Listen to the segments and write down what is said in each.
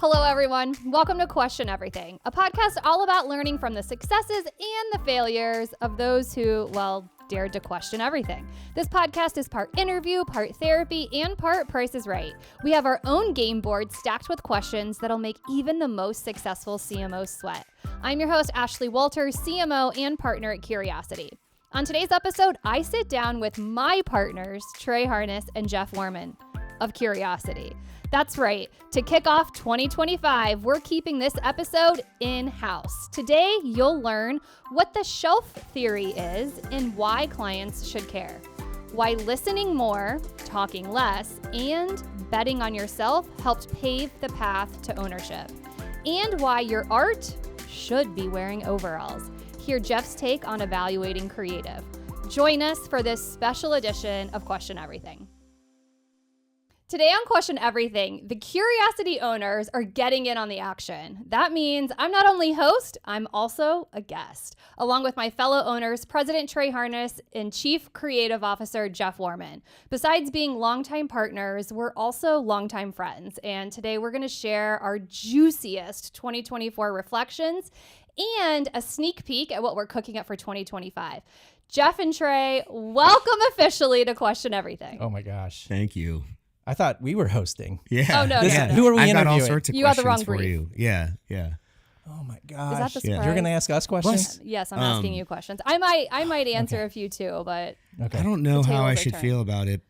Hello, everyone. Welcome to Question Everything, a podcast all about learning from the successes and the failures of those who, well, dared to question everything. This podcast is part interview, part therapy, and part Price is Right. We have our own game board stacked with questions that'll make even the most successful CMOs sweat. I'm your host, Ashley Walters, CMO and partner at Curiosity. On today's episode, I sit down with my partners, Trey and Jeff Warman of Curiosity. That's right. To kick off 2025, we're keeping this episode in-house. Today, you'll learn what the shelf theory is and why clients should care. Why listening more, talking less, and betting on yourself helped pave the path to ownership. And why your art should be wearing overalls. Hear Jeff's take on evaluating creative. Join us for this special edition of Question Everything. Today on Question Everything, the Curiosity owners are getting in on the action. That means I'm not only host, I'm also a guest, along with my fellow owners, President Trey and Chief Creative Officer Jeff Warman. Besides being longtime partners, we're also longtime friends. And today we're going to share our juiciest 2024 reflections and a sneak peek at what we're cooking up for 2025. Jeff and Trey, welcome officially to Question Everything. Oh my gosh. Thank you. I thought we were hosting. Yeah. Oh, no. Who are we I've interviewing? got all sorts of You got the questions wrong for brief. you. Yeah. Oh my gosh. Is that the surprise? You're going to ask us questions? Yes, I'm asking you questions. I might answer a few too, but Okay. I don't know The how I tables are should turning. feel about it.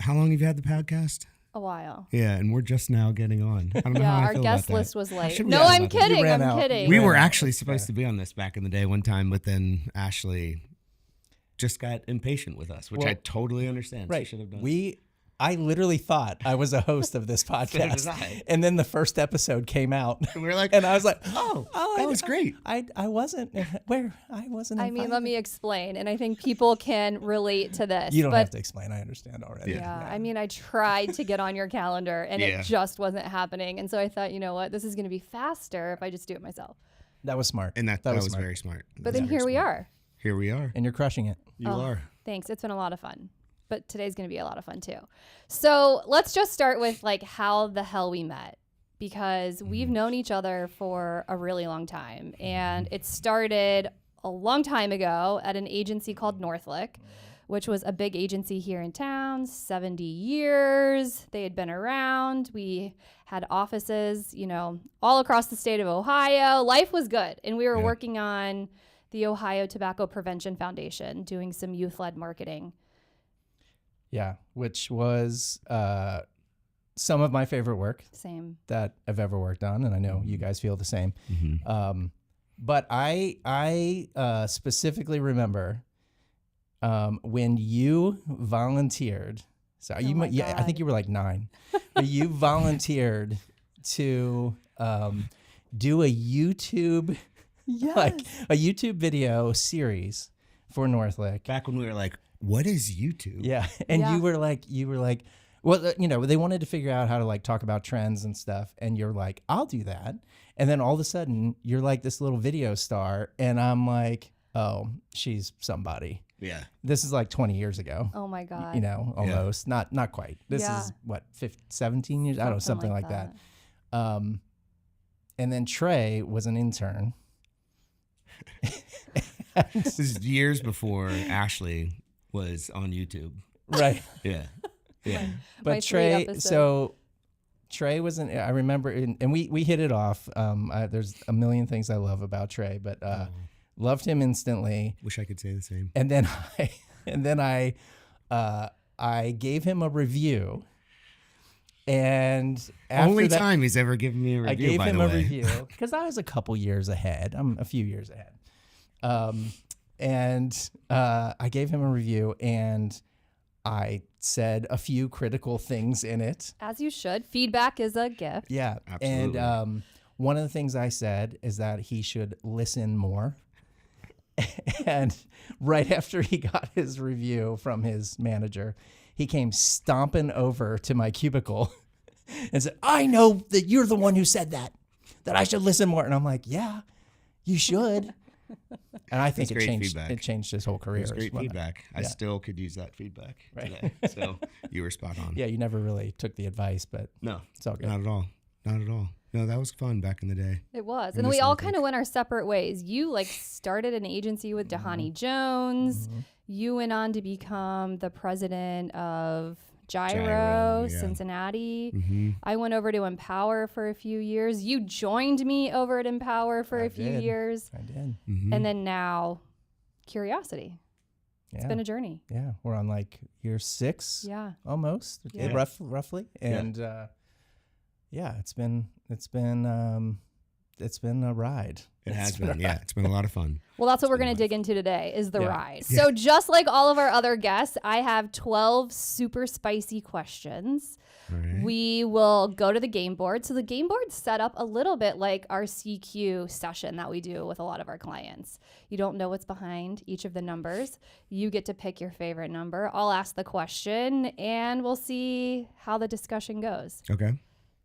How long have you had the podcast? a while. Yeah, and we're just now getting on. I don't know Yeah, how I our feel guest about that. list was late. should we No, ask I'm about that? kidding. You ran I'm out. kidding. We were Yeah. actually supposed to be on this back in the day one time, but then Ashley just got impatient with us, which Well, I totally understand. She Right. should have done. I literally thought I was a host of this podcast. did I. And then the first episode came out. we were like, And I was like, that was great. I wasn't. Where? I wasn't. I mean, invited. let me explain, and I think people can relate to this. You don't but have to explain. I understand already. Yeah, I mean, I tried to get on your calendar, and Yeah. it just wasn't happening. And so I thought, you know what, this is going to be faster if I just do it myself. That was smart. And that was smart. very smart. But then here we are. Here we are. And you're crushing it. You are. Thanks. It's been a lot of fun. But today's going to be a lot of fun too. So let's just start with like how the hell we met, because we've known each other for a really long time. And it started a long time ago at an agency called Northlick, which was a big agency here in town, 70 years. They had been around. We had offices, all across the state of Ohio. Life was good. And we were working on the Ohio Tobacco Prevention Foundation, doing some youth-led marketing. Yeah, which was some of my favorite work Same. that I've ever worked on, and I know you guys feel the same. Mm-hmm. But I specifically remember when you volunteered. So Oh you, my I God. think you were like 9, but you volunteered to do a YouTube, like a YouTube video series for Northlick. Back when we were like, what is YouTube? Yeah. And Yeah. you were like, well, they wanted to figure out how to like talk about trends and stuff. And you're like, I'll do that. And then all of a sudden you're like this little video star. And I'm like, oh, she's somebody. Yeah. This is like 20 years ago, Oh my God. almost not quite. This Yeah. is what, 17 years? I don't know, something like that. And then Trey was an intern. This is years before Ashley was on YouTube. Right. Yeah. Yeah. My But sweet Trey, episode. so Trey was in, I remember, and we hit it off. There's a million things I love about Trey, but loved him instantly. Wish I could say the same. And then I gave him a review. And after Only that, time he's ever given me a review, I gave by him the a way. review because I was a couple years ahead. I'm a few years ahead. And I gave him a review, and I said a few critical things in it. As you should. Feedback is a gift. Yeah. Absolutely. And one of the things I said is that he should listen more. And right after he got his review from his manager, he came stomping over to my cubicle and said, I know that you're the one who said that I should listen more. And I'm like, yeah, you should. And I think That's great it feedback. changed his whole career. It was great as well. feedback. I Yeah. still could use that feedback Right. today. So you were spot on. Yeah, you never really took the advice, but No, it's all good. not at all. Not at all. No, that was fun back in the day. It was. I And then we miss all those kind of went our separate ways. You like started an agency with Dahani Jones. You went on to become the president of Gyro, yeah. Cincinnati. Mm-hmm. I went over to Empower for a few years. You joined me over at Empower for a few years. I did. Mm-hmm. And then now Curiosity. Yeah. It's been a journey. Yeah. We're on like year 6. Yeah. Almost. Yeah. Roughly. And it's been a ride. It has been. Yeah, it's been a lot of fun. Well, that's what we're going to dig into today is the Yeah. ride. So just like all of our other guests, I have 12 super spicy questions. All right. We will go to the game board. So the game board's set up a little bit like our CQ session that we do with a lot of our clients. You don't know what's behind each of the numbers. You get to pick your favorite number. I'll ask the question and we'll see how the discussion goes. Okay.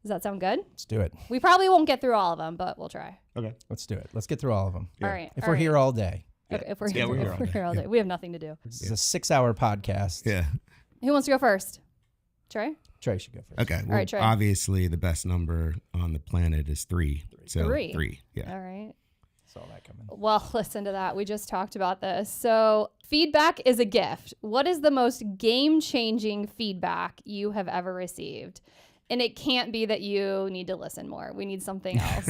Does that sound good? Let's do it. We probably won't get through all of them, but we'll try. Okay. Let's do it. Let's get through all of them. All right. If all we're right. here all day. Okay, if we're Yeah, we're here all day. all day. We have nothing to do. This is a 6-hour podcast. Yeah. Who wants to go first? Trey? Trey should go first. Okay. Well, right, Trey. obviously the best number on the planet is 3. So Three. 3. Yeah. All right. Saw that coming. Well, listen to that. We just talked about this. So, feedback is a gift. What is the most game-changing feedback you have ever received? And it can't be that you need to listen more. We need something else.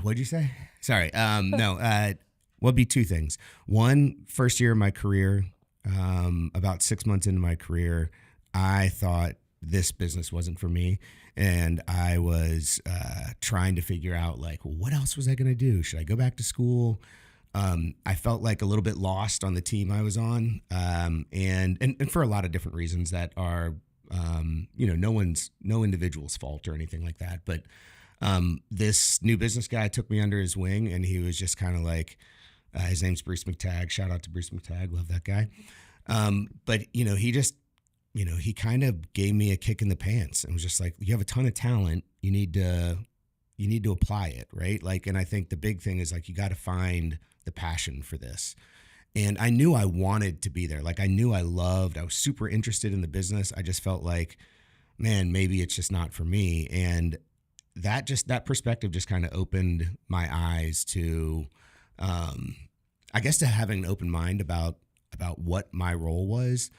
What'd you say? Sorry. No, would be 2 things. One, first year of my career, about 6 months into my career, I thought this business wasn't for me. And I was trying to figure out, like, what else was I going to do? Should I go back to school? I felt like a little bit lost on the team I was on, and for a lot of different reasons that are, no individual's fault or anything like that. But this new business guy took me under his wing, and he was just kind of like, his name's Bruce McTagg. Shout out to Bruce McTagg, love that guy. But he just, he kind of gave me a kick in the pants and was just like, you have a ton of talent, you need to apply it, right? Like, and I think the big thing is like, you got to find the passion for this. And I knew I wanted to be there. Like I was super interested in the business. I just felt like, man, maybe it's just not for me. And that perspective just kind of opened my eyes to, I guess to having an open mind about what my role was.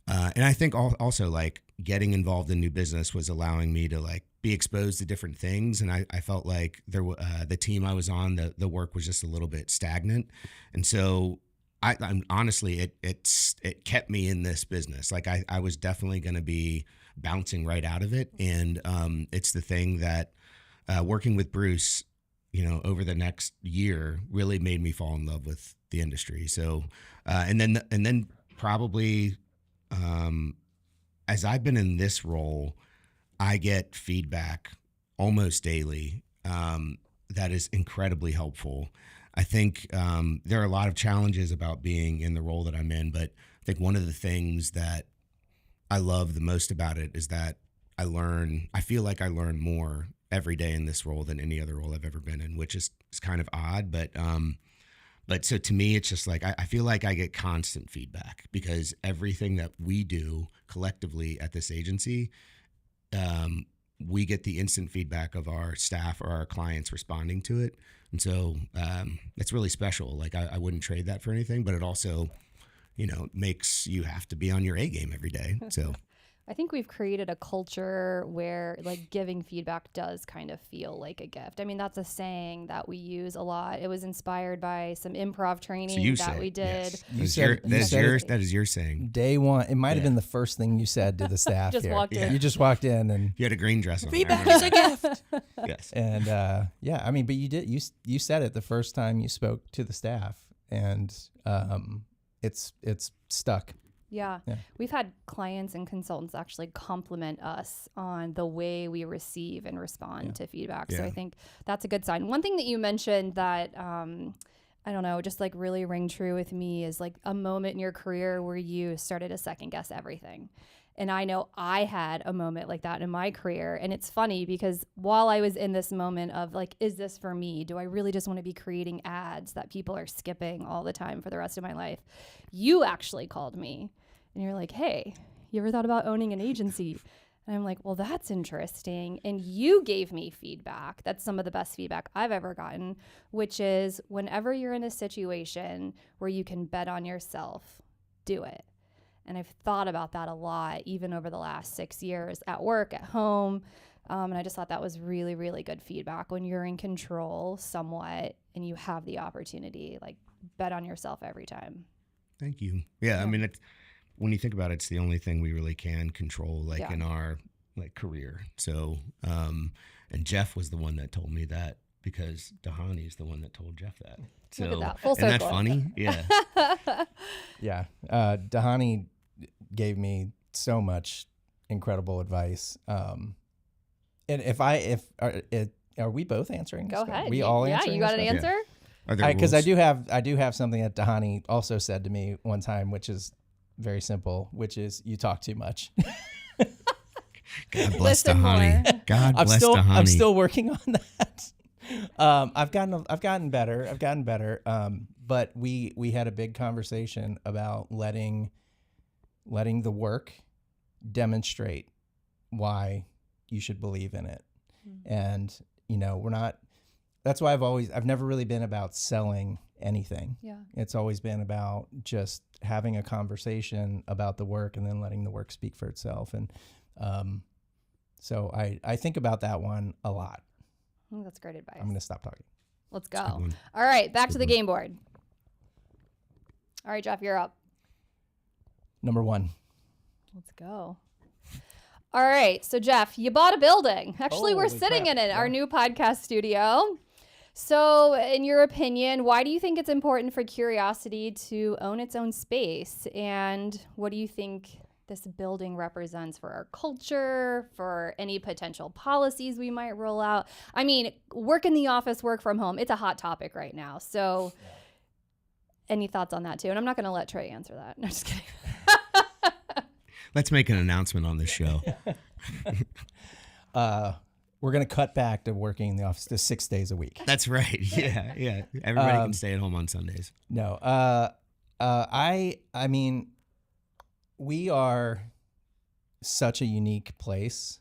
And I think also like getting involved in new business was allowing me to like be exposed to different things. And I felt like the team I was on, the work was just a little bit stagnant. And so I'm honestly, it kept me in this business. Like I was definitely going to be bouncing right out of it. And it's the thing that working with Bruce, over the next year really made me fall in love with the industry. So, and then probably, as I've been in this role, I get feedback almost daily that is incredibly helpful. I think there are a lot of challenges about being in the role that I'm in, but I think one of the things that I love the most about it is that I feel like I learn more every day in this role than any other role I've ever been in, which is kind of odd, but so to me, it's just like, I feel like I get constant feedback because everything that we do collectively at this agency, we get the instant feedback of our staff or our clients responding to it. And so it's really special. Like I wouldn't trade that for anything, but it also, makes you have to be on your A game every day. So I think we've created a culture where like giving feedback does kind of feel like a gift. I mean, that's a saying that we use a lot. It was inspired by some improv training that we did. Yes. That is your saying. Day one, it might have been the first thing you said to the staff. Just here. walked in. You just walked in and you had a green dress on. Feedback is a gift. Yes. And I mean, but you did. You said it the first time you spoke to the staff, and it's stuck. Yeah. We've had clients and consultants actually compliment us on the way we receive and respond to feedback. So I think that's a good sign. One thing that you mentioned that, I don't know, just like really ring true with me is like a moment in your career where you started to second guess everything. And I know I had a moment like that in my career. And it's funny because while I was in this moment of like, is this for me? Do I really just want to be creating ads that people are skipping all the time for the rest of my life? You actually called me and you're like, hey, you ever thought about owning an agency? And I'm like, well, that's interesting. And you gave me feedback. That's some of the best feedback I've ever gotten, which is whenever you're in a situation where you can bet on yourself, do it. And I've thought about that a lot, even over the last 6 years at work, at home. And I just thought that was really, really good feedback when you're in control somewhat and you have the opportunity, like bet on yourself every time. Thank you. Yeah. I mean, when you think about it, it's the only thing we really can control, like in our career. So, and Jeff was the one that told me that because Dahani is the one that told Jeff that. So, look at that. Full circle. Isn't that funny? Yeah. Yeah. Dahani gave me so much incredible advice. And are we both answering? Go this? ahead. We all answering. Yeah, you got an answer? Because I do have something that Dahani also said to me one time, which is very simple, which is you talk too much. God bless Listen Dahani. more. God bless Dahani. I'm still working on that. I've gotten better. But we had a big conversation about letting the work demonstrate why you should believe in it. And that's why I've never really been about selling anything. Yeah. It's always been about just having a conversation about the work and then letting the work speak for itself. And so I think about that one a lot. I think that's great advice. I'm going to stop talking. Let's go. All right, back to the game board. All right, Jeff, you're up. Number 1. Let's go. All right, so Jeff, you bought a building. Actually, we're Holy sitting crap. in it, Yeah. our new podcast studio. So in your opinion, why do you think it's important for Curiosity to own its own space? And what do you think this building represents for our culture, for any potential policies we might roll out? I mean, work in the office, work from home, it's a hot topic right now. So any thoughts on that too? And I'm not going to let Trey answer that. No, just kidding. Let's make an announcement on this show. We're going to cut back to working in the office to 6 days a week. That's right. Yeah. Everybody can stay at home on Sundays. No. I mean, we are such a unique place.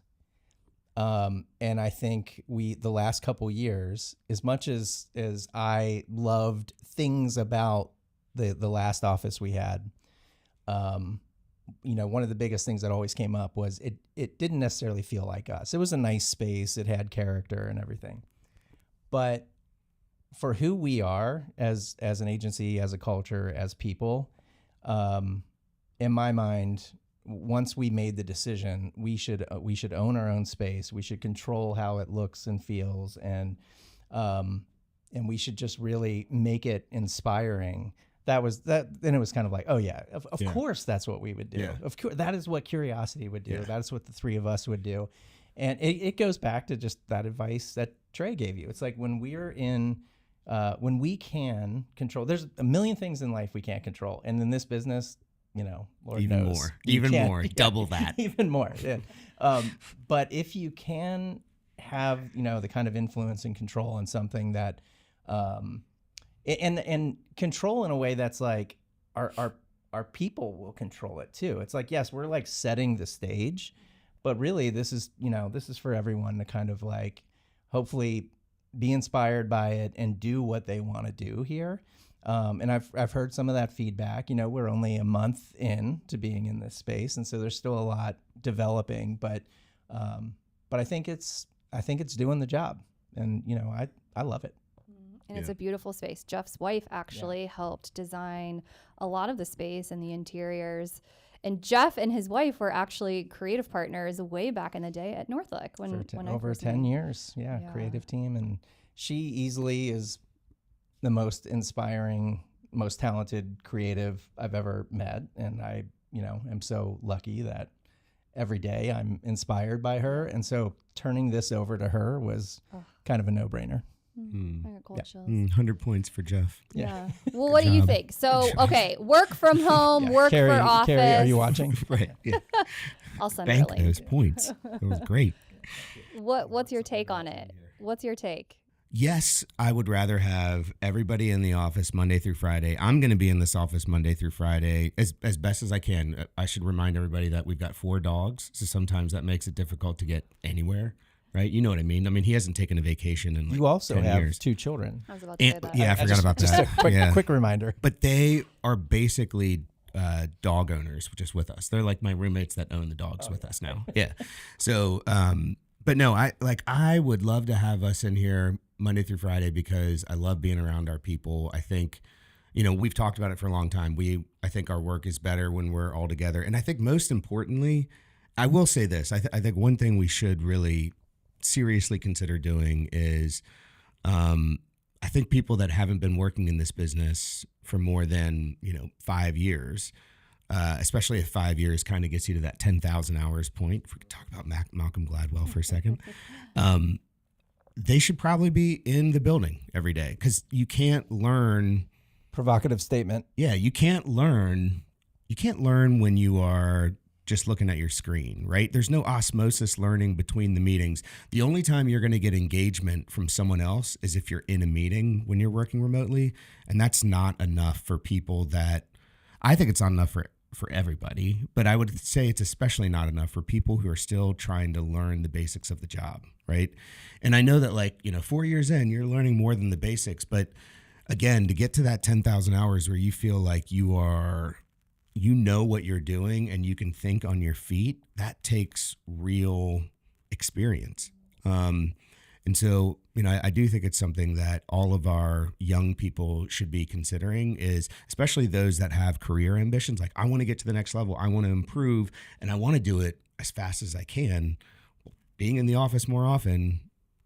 And I think the last couple years, as much as I loved things about the last office we had, one of the biggest things that always came up was it didn't necessarily feel like us. It was a nice space. It had character and everything. But for who we are as an agency, as a culture, as people, in my mind, once we made the decision, we should own our own space. We should control how it looks and feels, and we should just really make it inspiring. That was that. Then it was kind of like, oh yeah, of course that's what we would do. Yeah. Of course, that is what Curiosity would do. Yeah. That's what the three of us would do. And it goes back to just that advice that Trey gave you. It's like when we're in, when we can control, there's a million things in life we can't control. And in this business, Lord Even knows. more. You Even can't- more. yeah, Double that. Even more. Yeah. But if you can have, the kind of influence and control on something that, and control in a way that's like our people will control it too. It's like, yes, we're like setting the stage, but really this is for everyone to kind of like hopefully be inspired by it and do what they want to do here. And I've heard some of that feedback. We're only a month in to being in this space, and so there's still a lot developing, but I think it's doing the job, and I love it. And it's a beautiful space. Jeff's wife actually helped design a lot of the space and the interiors. And Jeff and his wife were actually creative partners way back in the day at Northlick when I over first 10 met. years. Yeah, creative team. And she easily is the most inspiring, most talented creative I've ever met. And I, am so lucky that every day I'm inspired by her. And so turning this over to her was kind of a no-brainer. I got cold chills. 100 points for Jeff. Yeah. Well, what do you think? So, okay, work from home, work Carrie, for office. Carrie, are you watching? Right. Yeah. I'll send Bank her a link. those points. It was great. What's your take on it? What's your take? Yes, I would rather have everybody in the office Monday through Friday. I'm going to be in this office Monday through Friday as best as I can. I should remind everybody that we've got 4 dogs, so sometimes that makes it difficult to get anywhere, right? You know what I mean? I mean, he hasn't taken a vacation in like You also 10 have years. 2 children. I was about to say that. Yeah, I forgot about Just that. a quick, Yeah. quick reminder. But they are basically dog owners just with us. They're like my roommates that own the dogs with us now. Yeah. So, but no, I would love to have us in here Monday through Friday because I love being around our people. I think, we've talked about it for a long time. I think our work is better when we're all together. And I think most importantly, I will say this. I think one thing we should really seriously consider doing is, I think people that haven't been working in this business for more than 5 years, especially if 5 years kind of gets you to that 10,000 hours point. If we could talk about Malcolm Gladwell for a second, they should probably be in the building every day because you can't learn. Provocative statement. Yeah, you can't learn. You can't learn when you are just looking at your screen, right? There's no osmosis learning between the meetings. The only time you're going to get engagement from someone else is if you're in a meeting when you're working remotely. And that's not enough for people I think it's not enough for everybody, but I would say it's especially not enough for people who are still trying to learn the basics of the job, right? And I know that 4 years in, you're learning more than the basics, but again, to get to that 10,000 hours where you feel like you know what you're doing and you can think on your feet, that takes real experience. And so, I do think it's something that all of our young people should be considering is especially those that have career ambitions. Like, I want to get to the next level. I want to improve and I want to do it as fast as I can. Being in the office more often,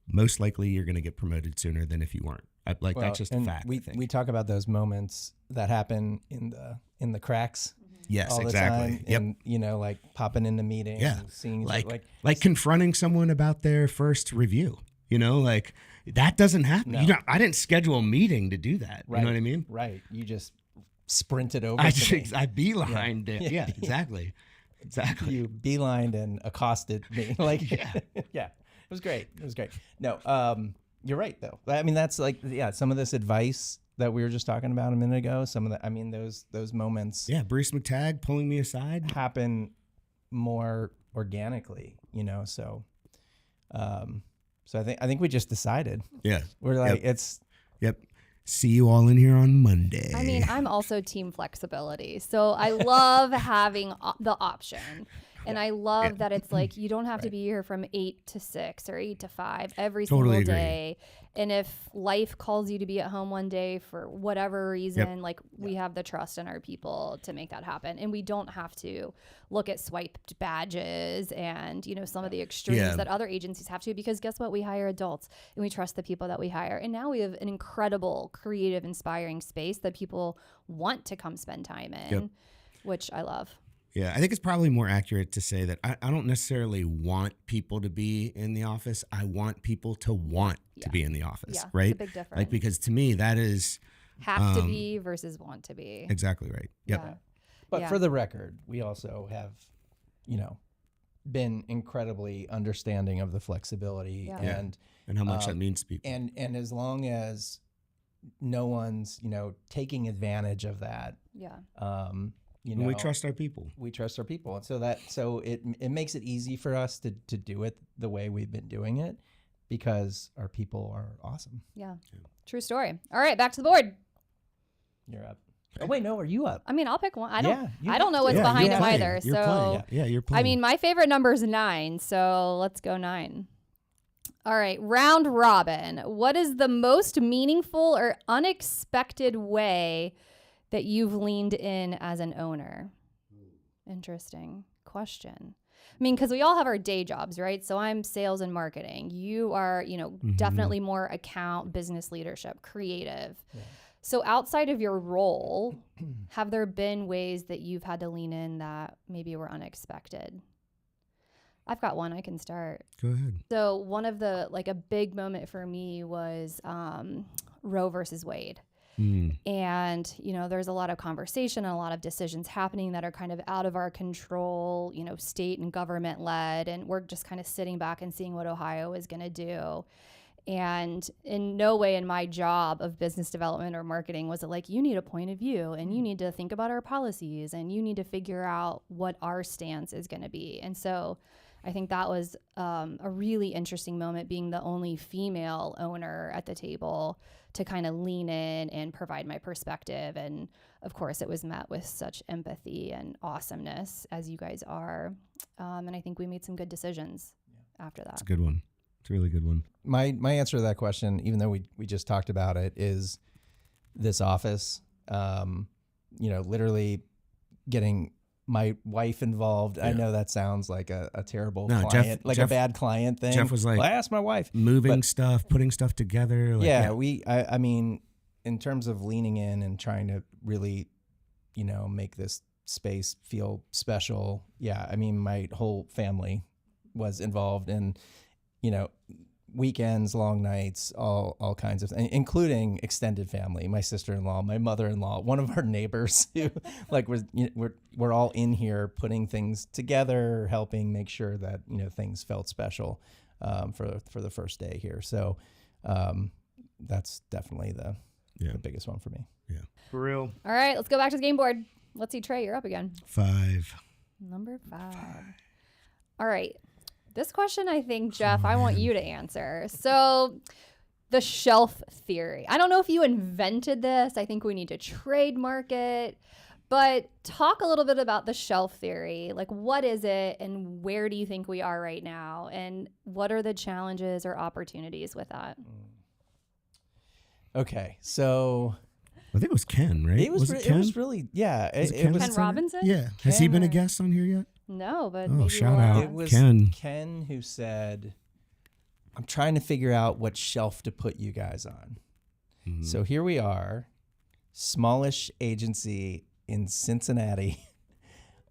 most likely you're going to get promoted sooner than if you weren't. That's just a fact. We talk about those moments that happen in the cracks. Yes, all the exactly. time. And, like popping into meetings, Yeah. seeing like confronting someone about their first review, that doesn't happen. No. I didn't schedule a meeting to do that. Right. You know what I mean? Right. You just sprinted over. I to me. beelined it. Yeah, exactly. Exactly. You beelined and accosted me. Yeah. It was great. No, you're right though. I mean, that's some of this advice that we were just talking about a minute ago. Some of those moments. Yeah. Bruce McTagg pulling me aside happen more organically, so, so I think we just decided. Yeah. We're like, Yep. See you all in here on Monday. I mean, I'm also team flexibility. So I love having the option. And I love that it's like you don't have to be here from 8 to 6 or 8 to 5 every Totally single agree. day. And if life calls you to be at home one day for whatever reason, we have the trust in our people to make that happen. And we don't have to look at swiped badges and, some of the extremes that other agencies have to, because guess what? We hire adults and we trust the people that we hire. And now we have an incredible, creative, inspiring space that people want to come spend time in, which I love. Yeah, I think it's probably more accurate to say that I don't necessarily want people to be in the office. I want people to want to be in the office, right? It's a big difference. Because to me, that is have to be versus want to be. Exactly right. Yep. Yeah. But for the record, we also have, been incredibly understanding of the flexibility and how much that means to people. And as long as no one's, taking advantage of that. Yeah. We trust our people. We trust our people. And so it makes it easy for us to do it the way we've been doing it because our people are awesome. Yeah. True story. All right, back to the board. You're up. Oh wait, no, are you up? I mean, I'll pick one. I Yeah, don't know what's behind him either. You're So playing. Yeah, you're playing. I mean, my favorite number is 9, so let's go 9. All right, round robin. What is the most meaningful or unexpected way that you've leaned in as an owner? Interesting question. I mean, because we all have our day jobs, right? So I'm sales and marketing. You are, definitely more account, business leadership, creative. Yeah. So outside of your role, have there been ways that you've had to lean in that maybe were unexpected? I've got one. I can start. Go ahead. So one of the, a big moment for me was Roe versus Wade. And, there's a lot of conversation and a lot of decisions happening that are kind of out of our control, state and government led. And we're just kind of sitting back and seeing what Ohio is going to do. And in no way in my job of business development or marketing was it like, you need a point of view and you need to think about our policies and you need to figure out what our stance is going to be. And so I think that was a really interesting moment, being the only female owner at the table, to kind of lean in and provide my perspective. And of course, it was met with such empathy and awesomeness, as you guys are. And I think we made some good decisions after that. It's a good one. It's a really good one. My answer to that question, even though we just talked about it, is this office. Literally getting my wife involved. Yeah. I know that sounds like a terrible client, a bad client thing. Jeff was like, well, I asked my wife. Moving stuff, putting stuff together. I mean, in terms of leaning in and trying to really, make this space feel special. Yeah, I mean, my whole family was involved in, weekends, long nights, all kinds of things, including extended family, my sister-in-law, my mother-in-law, one of our neighbors who we're all in here putting things together, helping make sure that, things felt special for the first day here. So that's definitely the biggest one for me. Yeah. For real. All right, let's go back to the game board. Let's see, Trey, you're up again. 5. Number 5. All right. This question, I think, Jeff, I want you to answer. So the shelf theory. I don't know if you invented this. I think we need to trademark it. But talk a little bit about the shelf theory. Like, what is it and where do you think we are right now? And what are the challenges or opportunities with that? Okay, so I think it was Ken, right? It was really, yeah. It was Ken Robinson? Yeah. Has he been a guest on here yet? No, but shout out. It was Ken who said, I'm trying to figure out what shelf to put you guys on. Mm-hmm. So here we are, smallish agency in Cincinnati,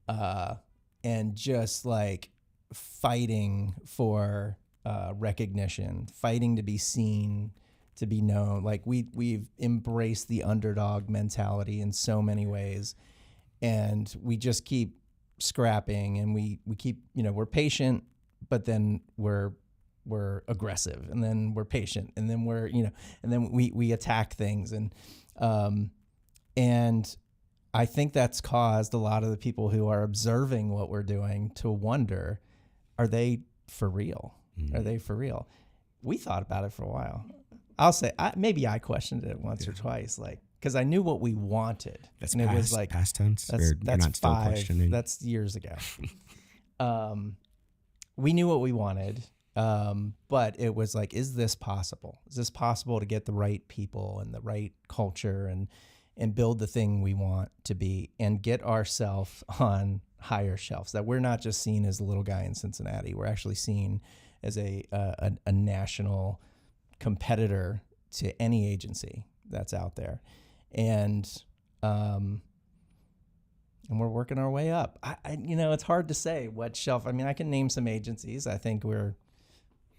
and just like fighting for recognition, fighting to be seen, to be known. Like we've embraced the underdog mentality in so many ways, and we just keep scrapping, and we keep, we're patient, but then we're aggressive, and then we're patient, and then we're, and then we attack things, and I think that's caused a lot of the people who are observing what we're doing to wonder, are they for real? Mm-hmm. Are they for real? We thought about it for a while. I'll say maybe I questioned it once or twice, like, because I knew what we wanted. That's and past, it was like past tense. That's not 5. That's years ago. We knew what we wanted, but it was like, is this possible? Is this possible to get the right people and the right culture and build the thing we want to be and get ourselves on higher shelves? That we're not just seen as a little guy in Cincinnati. We're actually seen as a national competitor to any agency that's out there. And we're working our way up. I it's hard to say what shelf. I mean, I can name some agencies I think we're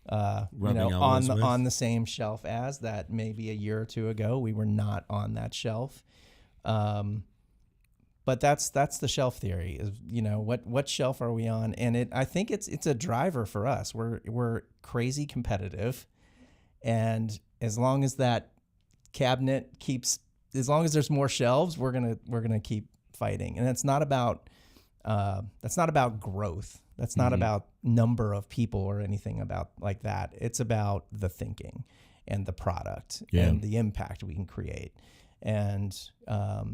on the same shelf as that. Maybe a year or two ago we were not on that shelf. But that's the shelf theory, is what shelf are we on? And I think it's a driver for us. We're crazy competitive, and as long as that cabinet as long as there's more shelves, we're gonna keep fighting. And that's not about growth. That's not about number of people or anything about like that. It's about the thinking and the product and the impact we can create. And how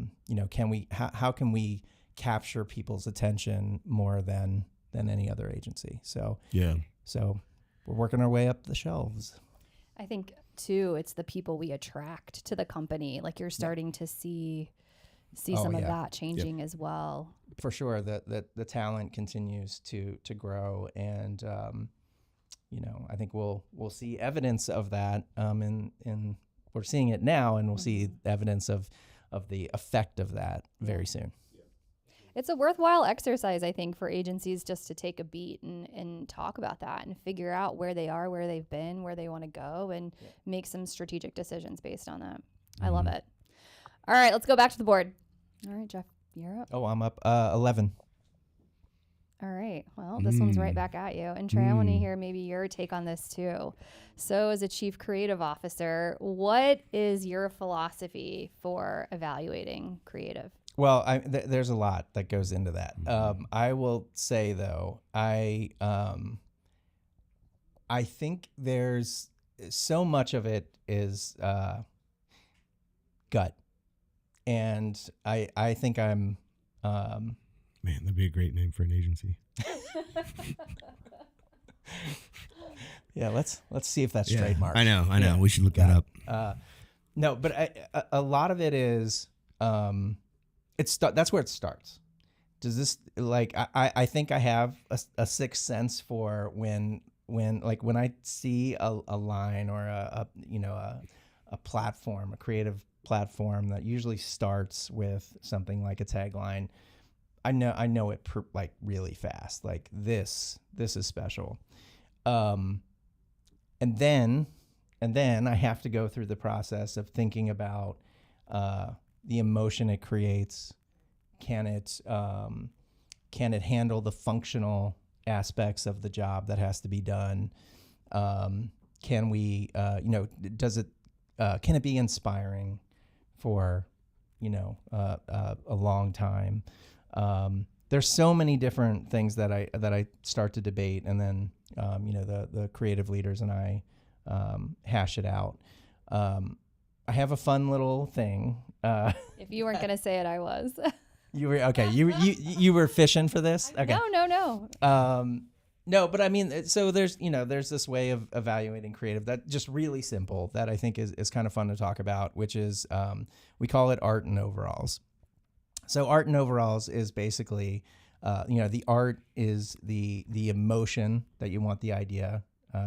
can we capture people's attention more than any other agency? So we're working our way up the shelves. I think too, it's the people we attract to the company. Like you're starting to see some of that changing as well. For sure, the talent continues to grow, and I think we'll see evidence of that. In we're seeing it now, and we'll see evidence of the effect of that very soon. It's a worthwhile exercise, I think, for agencies just to take a beat and talk about that and figure out where they are, where they've been, where they want to go, and make some strategic decisions based on that. I love it. All right, let's go back to the board. All right, Jeff, you're up. Oh, I'm up 11. All right. right. Well, this one's right back at you. And Trey, I want to hear maybe your take on this too. So as a chief creative officer, what is your philosophy for evaluating creative? Well, there's a lot that goes into that. I will say though, I think there's so much of it is gut, and I think I'm. Man, that'd be a great name for an agency. Yeah, let's see if that's trademarked. I know. Yeah. We should look that up. No, but a lot of it is that's where it starts. Does this I think I have a sixth sense for when I see a line or a platform, a creative platform that usually starts with something like a tagline. I know it really fast. Like this is special. And then I have to go through the process of thinking about the emotion it creates. Can it handle the functional aspects of the job that has to be done? Can we, can it be inspiring for, a long time? There's so many different things that I start to debate, and then the creative leaders and I hash it out. I have a fun little thing. If you weren't going to say it, I was. You were okay. You were fishing for this. Okay. No. No, but I mean, so there's this way of evaluating creative that just really simple that I think is kind of fun to talk about, which is we call it art in overalls. So art in overalls is basically, the art is the emotion that you want the idea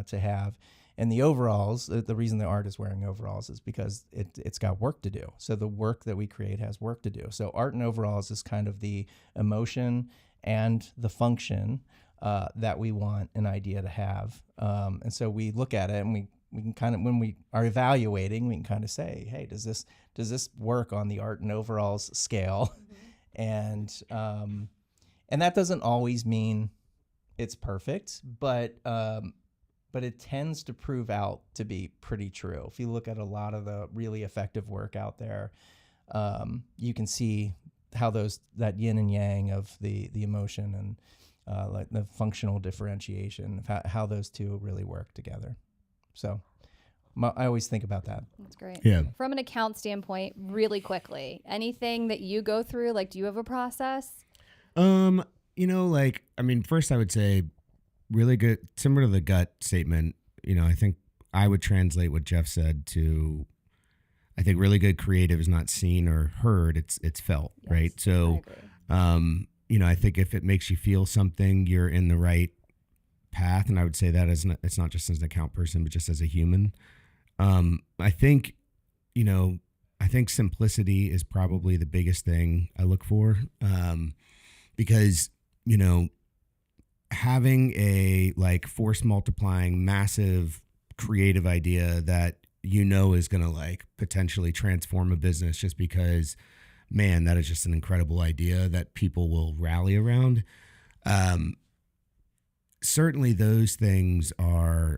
to have. And the overalls, the reason the art is wearing overalls is because it's got work to do. So the work that we create has work to do. So art in overalls is kind of the emotion and the function that we want an idea to have. And so we look at it and we can kind of, when we are evaluating, we can kind of say, hey, does this work on the art in overalls scale? Mm-hmm. And that doesn't always mean it's perfect, but it tends to prove out to be pretty true. If you look at a lot of the really effective work out there, you can see how that yin and yang of the emotion and like the functional differentiation, how those two really work together. So I always think about that. That's great. Yeah. From an account standpoint, really quickly, anything that you go through, do you have a process? First I would say really good, similar to the gut statement, I think I would translate what Jeff said to, I think really good creative is not seen or heard, it's felt, yes, right? So, I think if it makes you feel something, you're in the right path. And I would say that it's not just as an account person, but just as a human. I think simplicity is probably the biggest thing I look for, because, having a force multiplying massive creative idea that is going to potentially transform a business just because, man, that is just an incredible idea that people will rally around. Certainly those things are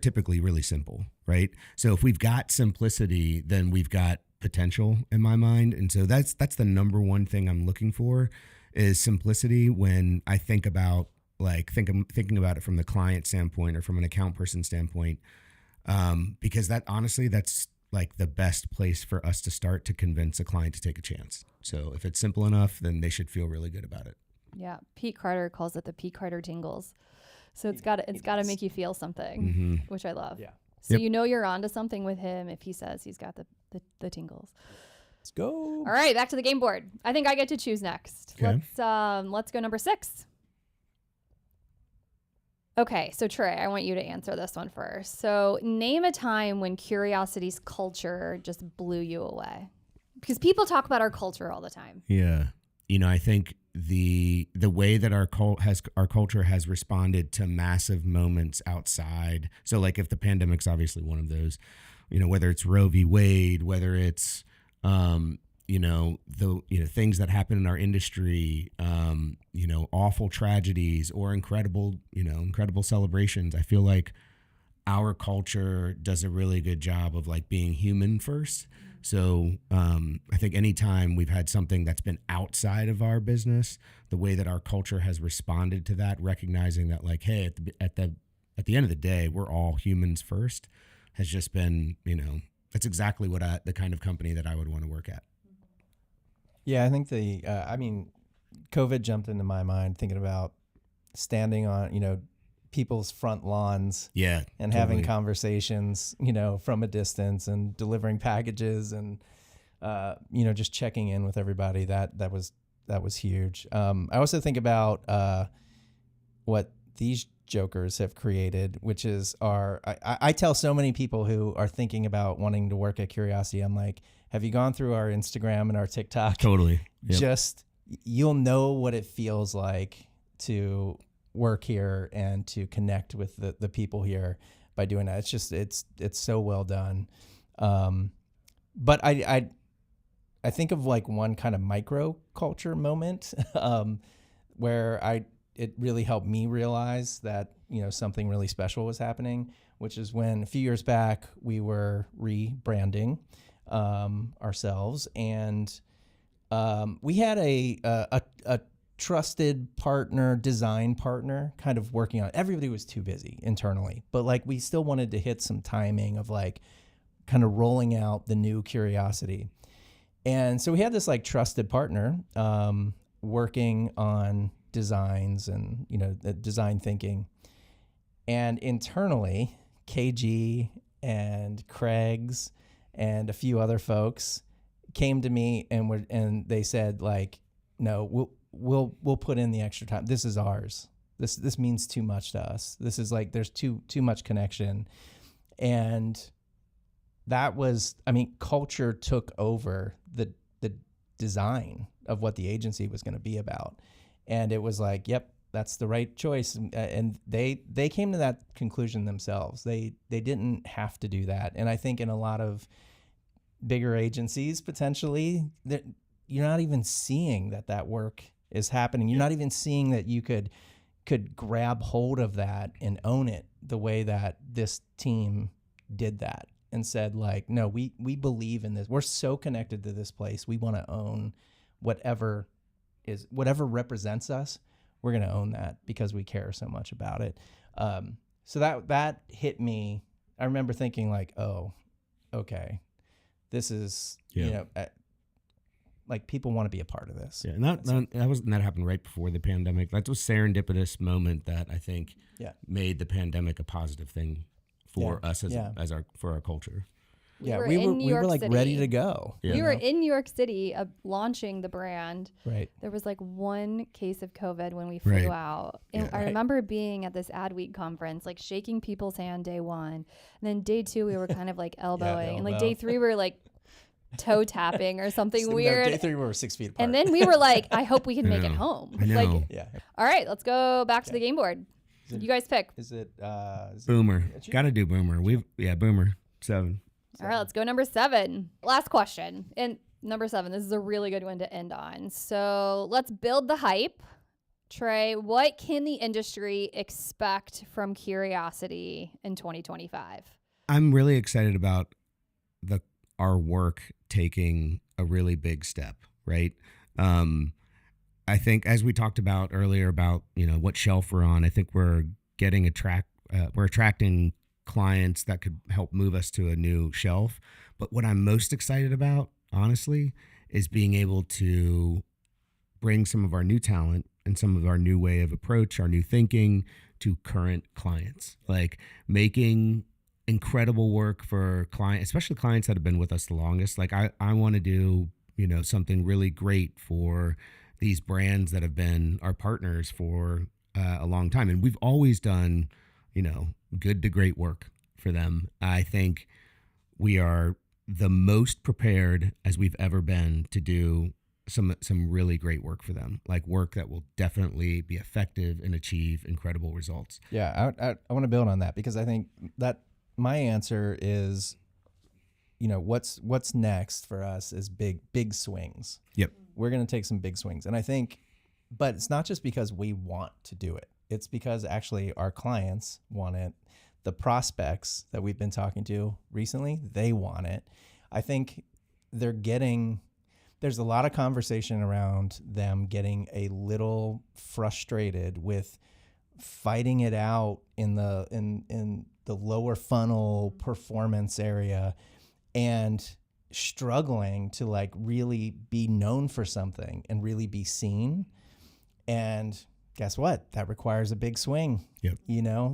typically really simple, right? So if we've got simplicity, then we've got potential in my mind. And so that's the number one thing I'm looking for is simplicity when I think about thinking about it from the client standpoint or from an account person standpoint, because that's the best place for us to start to convince a client to take a chance. So if it's simple enough, then they should feel really good about it. Yeah, Pete Carter calls it the Pete Carter tingles. So it's got to make you feel something, which I love. Yeah. So you're onto something with him if he says he's got the tingles. Let's go. All right, back to the game board. I think I get to choose next. Okay. Let's go number 6. Okay, so Trey, I want you to answer this one first. So name a time when curiosity's culture just blew you away. Because people talk about our culture all the time. Yeah. I think the way that our culture has responded to massive moments outside. So if the pandemic's obviously one of those, whether it's Roe v. Wade, whether it's things that happen in our industry, awful tragedies or incredible celebrations. I feel like our culture does a really good job of like being human first. So I think anytime we've had something that's been outside of our business, the way that our culture has responded to that, recognizing that like, hey, at the end of the day, we're all humans first, has just been, that's exactly what the kind of company that I would want to work at. Yeah, I think COVID jumped into my mind thinking about standing on, people's front lawns, and totally. having conversations, from a distance, and delivering packages, and just checking in with everybody. That was huge. I also think about what these jokers have created, which is I tell so many people who are thinking about wanting to work at Curiosity, I'm like, have you gone through our Instagram and our TikTok? Totally. Yep. You'll know what it feels like to work here and to connect with the people here by doing that. It's so well done. But I think of like one kind of micro culture moment where it really helped me realize that, something really special was happening, which is when a few years back we were rebranding ourselves, and we had a trusted partner, design partner, kind of working on it. Everybody was too busy internally, but like we still wanted to hit some timing of like kind of rolling out the new Curiosity. And so we had this like trusted partner working on designs and, the design thinking. And internally, KG and Craig's and a few other folks came to me and they said like, no, we'll put in the extra time. This is ours. This means too much to us. This is like, there's too much connection. And that was, culture took over the design of what the agency was going to be about. And it was like, yep, that's the right choice. And they came to that conclusion themselves. They didn't have to do that. And I think in a lot of bigger agencies, potentially, you're not even seeing that work is happening. You're not even seeing that you could grab hold of that and own it the way that this team did that and said like, no, we believe in this. We're so connected to this place. We want to own whatever represents us. We're going to own that because we care so much about it. So that hit me. I remember thinking like, oh, okay, this is, like people want to be a part of this. Yeah, and that happened right before the pandemic. That was a serendipitous moment that I think made the pandemic a positive thing for us for our culture. We were like City. Ready to go. Yeah. We were in New York City launching the brand. Right. There was like one case of COVID when we flew out. And I remember being at this Adweek conference, like shaking people's hand day one. And then day two, we were kind of like elbowing. And like day three, we were like toe tapping or something weird. Day three, we were 6 feet apart. And then we were like, I hope we can make it home. I know. Like, all right, let's go back to the game board. You guys pick. Is it Boomer? Got to do Boomer. Boomer 7. All right, let's go number 7. Last question. And number 7, this is a really good one to end on. So let's build the hype. Trey, what can the industry expect from Curiosity in 2025? I'm really excited about our work taking a really big step, right? I think as we talked about earlier about, what shelf we're on, I think we're attracting clients that could help move us to a new shelf. But what I'm most excited about, honestly, is being able to bring some of our new talent and some of our new way of approach, our new thinking to current clients, like making incredible work for clients, especially clients that have been with us the longest. Like I want to do, something really great for these brands that have been our partners for a long time. And we've always done, good to great work for them. I think we are the most prepared as we've ever been to do some really great work for them, like work that will definitely be effective and achieve incredible results. Yeah, I want to build on that because I think that my answer is, what's next for us is big swings. Yep. We're going to take some big swings. And I think, but it's not just because we want to do it. It's because actually our clients want it. The prospects that we've been talking to recently, they want it. I think there's a lot of conversation around them getting a little frustrated with fighting it out in the lower funnel performance area and struggling to like really be known for something and really be seen. And guess what? That requires a big swing. Yep.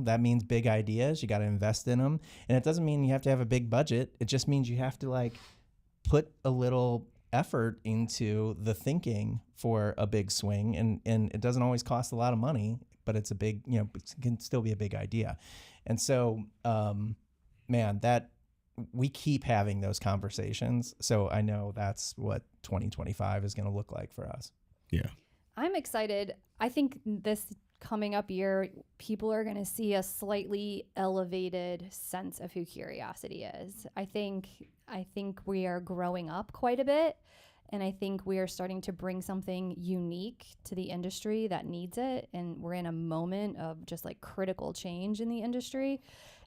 That means big ideas. You got to invest in them. And it doesn't mean you have to have a big budget. It just means you have to like put a little effort into the thinking for a big swing. And it doesn't always cost a lot of money, but it's a big, it can still be a big idea. And so, that we keep having those conversations. So I know that's what 2025 is going to look like for us. Yeah. I'm excited. I think this coming up year, people are going to see a slightly elevated sense of who curiosity is. I think we are growing up quite a bit, and I think we are starting to bring something unique to the industry that needs it. And we're in a moment of just like critical change in the industry.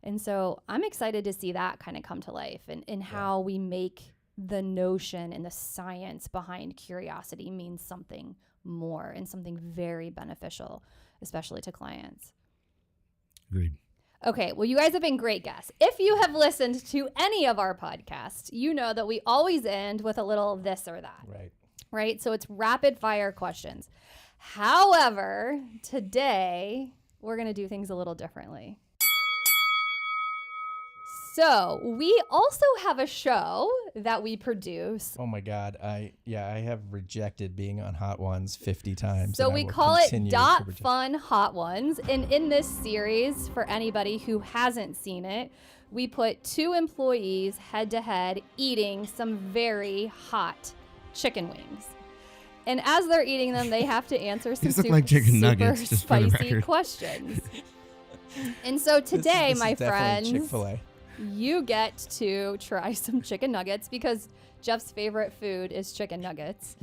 And so I'm excited to see that kind of come to life and how we make the notion and the science behind curiosity mean something more and something very beneficial, especially to clients. Agreed. Okay, well, you guys have been great guests. If you have listened to any of our podcasts, you know that we always end with a little this or that. Right? So it's rapid fire questions. However, today we're going to do things a little differently. So we also have a show that we produce. Oh my God. I have rejected being on Hot Ones 50 times. So we call it Dot Fun Hot Ones. And in this series, for anybody who hasn't seen it, we put two employees head to head eating some very hot chicken wings. And as they're eating them, they have to answer some super nuggets, just for the spicy record. questions. And so today, this my is definitely friends, Chick-fil-A. you get to try some chicken nuggets because Jeff's favorite food is chicken nuggets.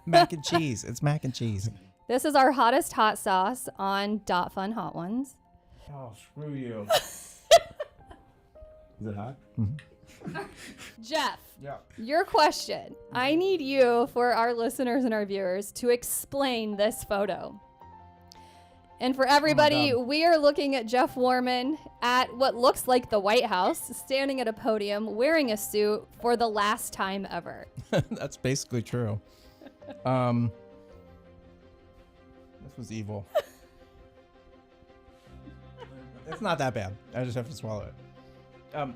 Mac and cheese. It's mac and cheese. This is our hottest hot sauce on Dot Fun Hot Ones. Oh, screw you. Is it hot? Jeff, Yeah. your question. I need you, for our listeners and our viewers, to explain this photo. And for everybody, we are looking at Jeff Warman at what looks like the White House, standing at a podium, wearing a suit for the last time ever. That's basically true. This was evil. It's not that bad. I just have to swallow it.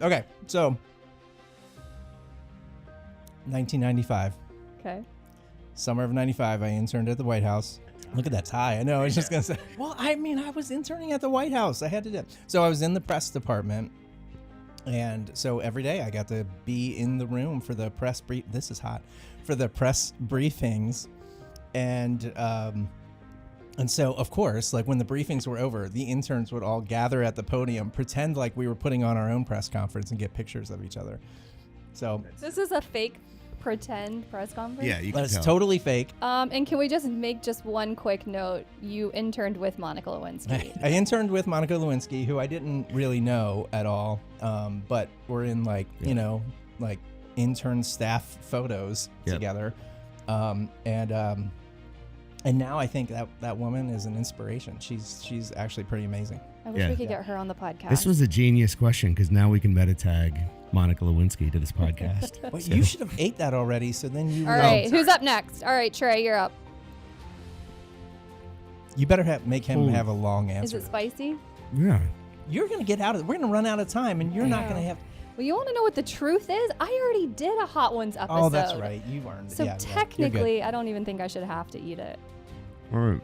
Okay, so 1995. Okay. Summer of 95, I interned at the White House. Look at that tie. I know. I was just going to say, well, I was interning at the White House. I had to do it. So I was in the press department. And so every day I got to be in the room for the press brief. This is hot. For the press briefings. And so, of course, like when the briefings were over, the interns would all gather at the podium, pretend like we were putting on our own press conference and get pictures of each other. So this is a fake pretend press conference? Yeah, you can it's tell. totally fake. And can we just make just one quick note? You interned with Monica Lewinsky. I interned with Monica Lewinsky, who I didn't really know at all, but we're in like intern staff photos together. And now I think that woman is an inspiration. She's actually pretty amazing. I wish we could get her on the podcast. This was a genius question because now we can meta tag Monica Lewinsky to this podcast. But you should have ate that already, so then you. All right, who's up next? All right, Trey, you're up. You better make him have a long answer. Is it spicy? Yeah. You're gonna get out of. We're gonna run out of time, and you're not gonna have. Well, you want to know what the truth is? I already did a Hot Ones episode. Oh, that's right. You earned it. So technically, I don't even think I should have to eat it. All right.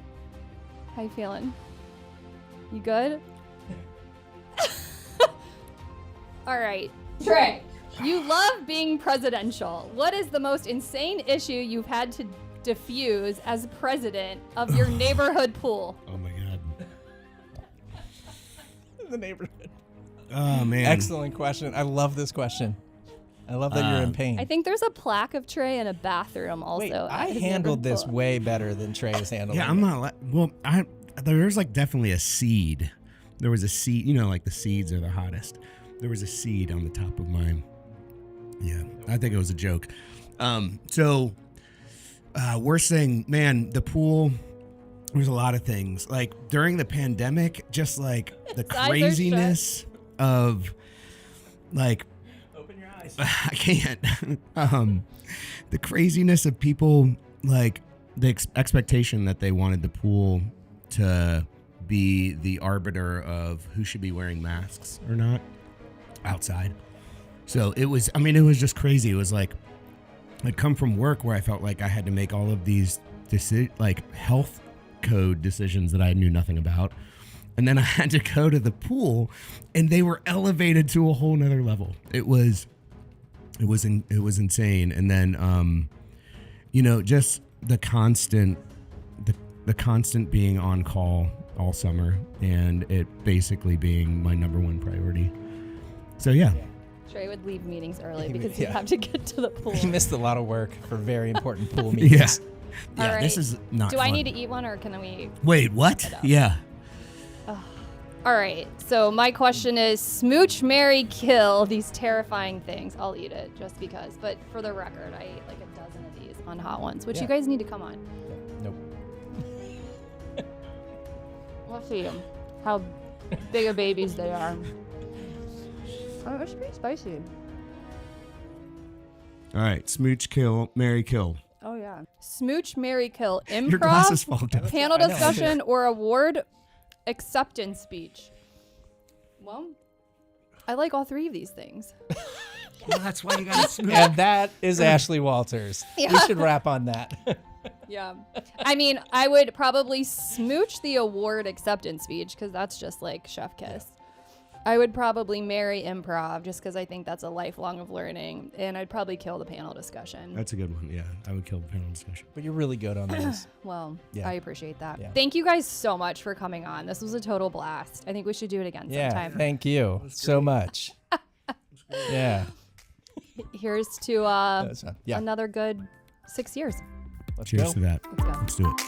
How you feeling? You good? All right. Trey, you love being presidential. What is the most insane issue you've had to diffuse as president of your neighborhood pool? Oh, my God. The neighborhood. Oh, man. Excellent question. I love this question. I love that you're in pain. I think there's a plaque of Trey in a bathroom also. Wait, at I his handled this Liverpool. way better than Trey is handling. Yeah, I'm not. There's like definitely a seed. There was a seed. Like the seeds are the hottest. There was a seed on the top of mine. Yeah, I think it was a joke. We're saying, man, the pool. There's a lot of things like during the pandemic, just like the craziness of like. Open your eyes. I can't. The craziness of people, like the expectation that they wanted the pool to be the arbiter of who should be wearing masks or not outside. So it was just crazy. It was like I'd come from work where I felt like I had to make all of these health code decisions that I knew nothing about. And then I had to go to the pool and they were elevated to a whole nother level. It was insane. And then, just the constant being on call all summer and it basically being my number one priority. So yeah. Trey would leave meetings early because he'd have to get to the pool. He missed a lot of work for very important pool meetings. Yeah, right. This is not Do fun. I need to eat one or can we? Wait, what? Yeah. All right. So my question is smooch, marry, kill these terrifying things. I'll eat it just because. But for the record, I ate like a dozen of these on Hot Ones, which you guys need to come on. Nope. Let's see them. How big of babies they are. Oh, it's pretty spicy. All right. Smooch, kill, marry, kill. Oh, yeah. Smooch, marry, kill. Your glasses Improv, fall down. panel I know. discussion, or award acceptance speech. Well, I like all three of these things. Well, that's why you got to smooch. And that is Ashley Walters. Yeah. We should wrap on that. Yeah. I mean, I would probably smooch the award acceptance speech because that's just like chef kiss. I would probably marry improv just because I think that's a lifelong of learning. And I'd probably kill the panel discussion. That's a good one. Yeah, I would kill the panel discussion. But you're really good on those. Well, Yeah. I appreciate that. Yeah. Thank you guys so much for coming on. This was a total blast. I think we should do it again Yeah, sometime. thank you so much. Yeah. Here's to That's fun. Yeah. another good 6 years. Let's Cheers go. to that. Let's go. Let's do it.